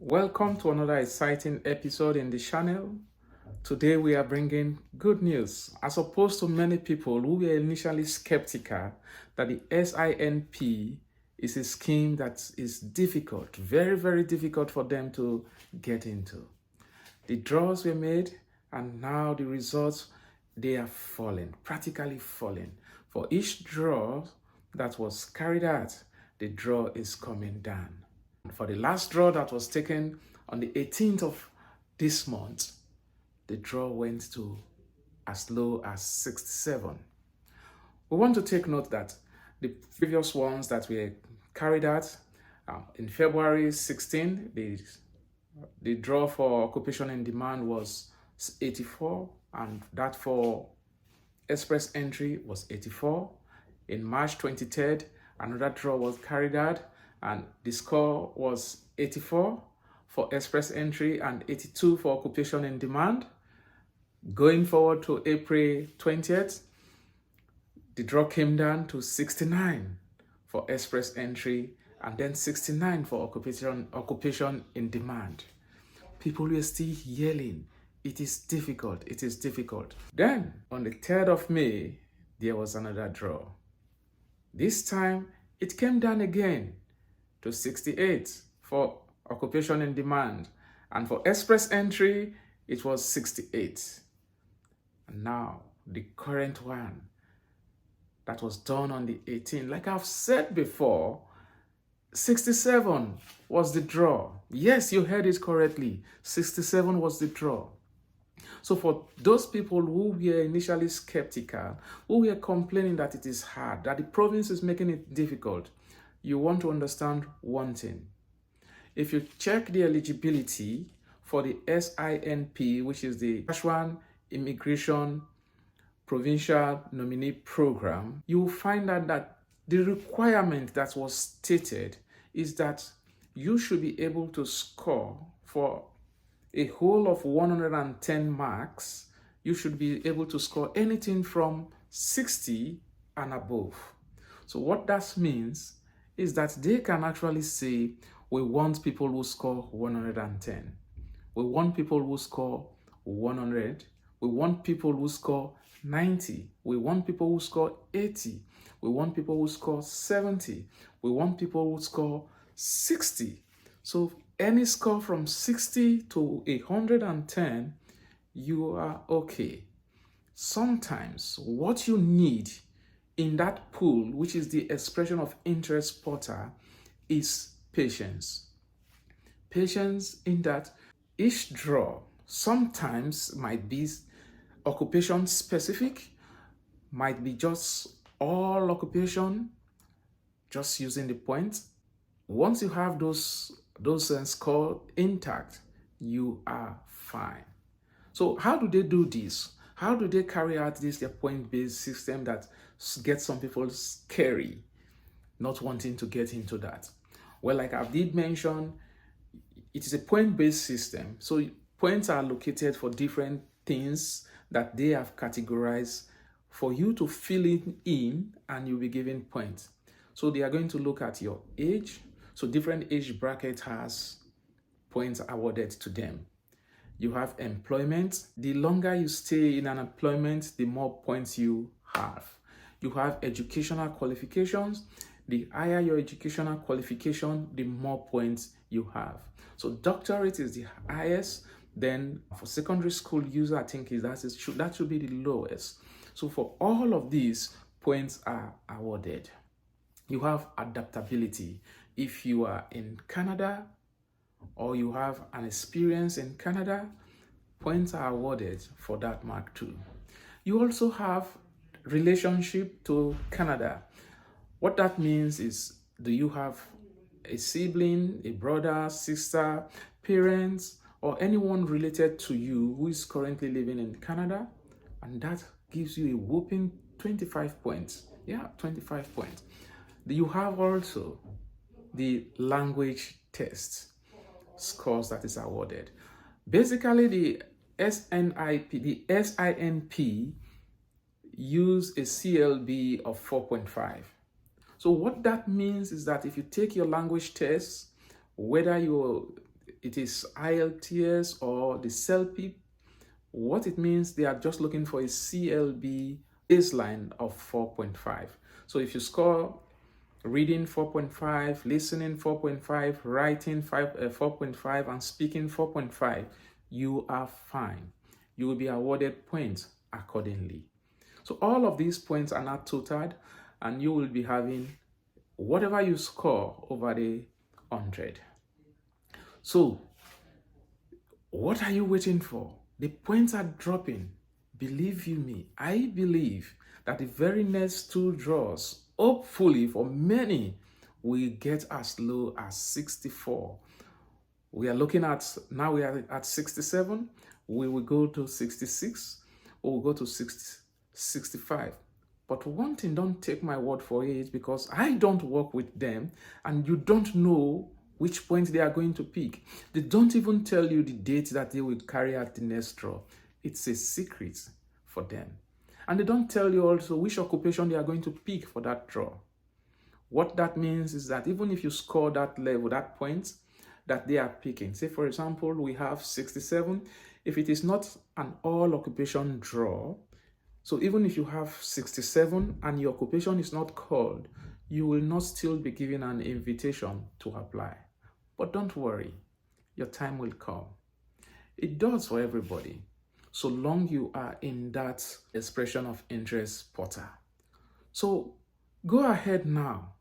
Welcome to another exciting episode in the channel. Today we are bringing good news. As opposed to many people who were initially skeptical that the SINP is a scheme that is difficult, very, very difficult for them to get into. The draws were made and now the results, they are falling, practically falling. For each draw that was carried out, the draw is coming down. For the last draw that was taken on the 18th of this month, the draw went to as low as 67. We want to take note that the previous ones that were carried out in February 16, the draw for occupation in demand was 84, and that for express entry was 84. In March 23rd, another draw was carried out, and the score was 84 for express entry and 82 for occupation in demand. Going forward to April 20th, the draw came down to 69 for express entry and then 69 for occupation in demand. People were still yelling, it is difficult, it is difficult. Then on the 3rd of May, there was another draw. This time, it came down again to 68 for occupation in demand. And for express entry, it was 68. And now, the current one that was done on the 18th, like I've said before, 67 was the draw. Yes, you heard it correctly. 67 was the draw. So for those people who were initially skeptical, who were complaining that it is hard, that the province is making it difficult, you want to understand one thing. If you check the eligibility for the SINP, which is the Saskatchewan Immigrant Provincial Nominee Program, you will find out that the requirement that was stated is that you should be able to score for a whole of 110 marks. You should be able to score anything from 60 and above. So what that means is that they can actually say, we want people who score 110. We want people who score 100. We want people who score 90. We want people who score 80. We want people who score 70. We want people who score 60. So any score from 60 to 110, you are okay. Sometimes what you need in that pool, which is the expression of interest portal, is patience. Patience in that each draw sometimes might be occupation specific, might be just all occupation, just using the points. Once you have those score intact, you are fine. So how do they do this? How do they carry out this point-based system that gets some people scary, not wanting to get into that? Well, like I did mention, it is a point-based system. So points are allocated for different things that they have categorized for you to fill it in, and you'll be given points. So they are going to look at your age. So different age bracket has points awarded to them. You have employment. The longer you stay in an employment, the more points you have. You have educational qualifications. The higher your educational qualification, the more points you have. So doctorate is the highest. Then for secondary school user, I think that should be the lowest. So for all of these, points are awarded. You have adaptability. If you are in Canada or you have an experience in Canada, points are awarded for that mark too. You also have relationship to Canada. What that means is, do you have a sibling, a brother, sister, parents, or anyone related to you who is currently living in Canada? And that gives you a whopping 25 points. Yeah, 25 points. You have also the language test scores that is awarded. Basically, the SINP use a CLB of 4.5. So what that means is that if you take your language test, whether you're it is IELTS or the CELP, what it means, they are just looking for a CLB baseline of 4.5. So if you score reading 4.5, listening 4.5, writing 4.5, and speaking 4.5, you are fine. You will be awarded points accordingly. So all of these points are not totaled, and you will be having whatever you score over the 100. So what are you waiting for? The points are dropping. Believe you me, I believe that the very next 2 draws, hopefully for many, will get as low as 64. We are looking at, now we are at 67. We will go to 66, or we'll go to 65. But one thing, don't take my word for it, because I don't work with them, and you don't know which point they are going to pick. They don't even tell you the date that they will carry out the next draw. It's a secret for them. And they don't tell you also which occupation they are going to pick for that draw. What that means is that even if you score that level, that point that they are picking, say for example, we have 67, if it is not an all occupation draw, so even if you have 67 and your occupation is not called, you will not still be given an invitation to apply. But don't worry, your time will come. It does for everybody, so long you are in that expression of interest portal. So go ahead now.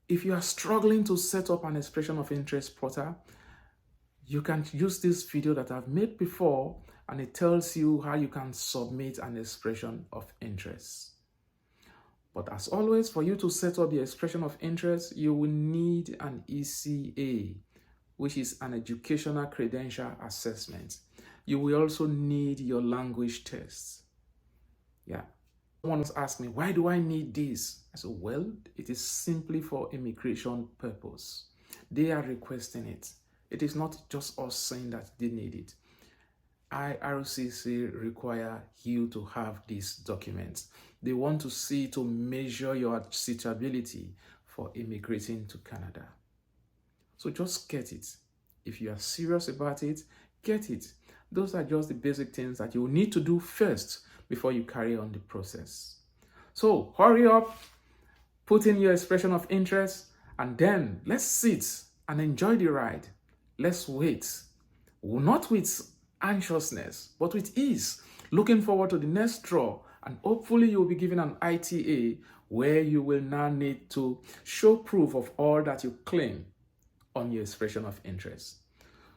If you are struggling to set up an expression of interest portal, you can use this video that I've made before, and it tells you how you can submit an expression of interest. But as always, for you to set up the expression of interest, you will need an ECA, which is an educational credential assessment. You will also need your language test. Yeah. Someone was asking me, why do I need this? I said, well, it is simply for immigration purpose. They are requesting it. It is not just us saying that they need it. IRCC require you to have these documents. They want to see, to measure your suitability for immigrating to Canada. So just get it. If you are serious about it, get it. Those are just the basic things that you need to do first before you carry on the process. So hurry up, put in your expression of interest, and then let's sit and enjoy the ride. Let's wait. Not with anxiousness, but with ease, looking forward to the next draw, and hopefully you'll be given an ITA where you will now need to show proof of all that you claim on your expression of interest.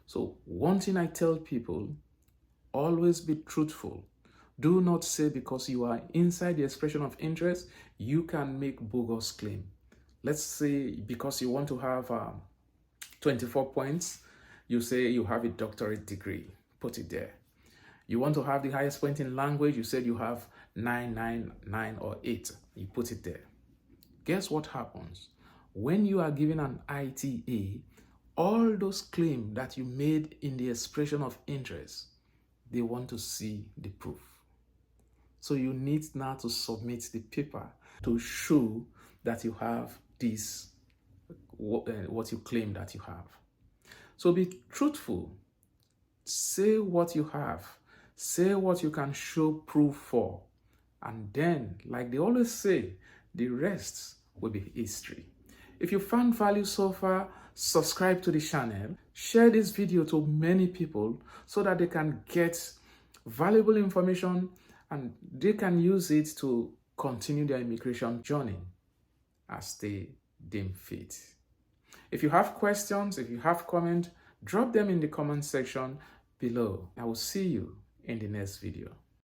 So one thing I tell people, always be truthful. Do not say because you are inside the expression of interest, you can make bogus claim. Let's say because you want to have 24 points, you say you have a doctorate degree. Put it there. You want to have the highest point in language, you said you have 9 or 8. You put it there. Guess what happens? When you are given an ITA, all those claims that you made in the expression of interest, they want to see the proof. So you need now to submit the paper to show that you have this, what you claim that you have. So be truthful. Say what you have. Say what you can show proof for. And then, like they always say, the rest will be history. If you found value so far, subscribe to the channel. Share this video to many people so that they can get valuable information and they can use it to continue their immigration journey as they deem fit. If you have questions, if you have comments, drop them in the comment section below. I will see you in the next video.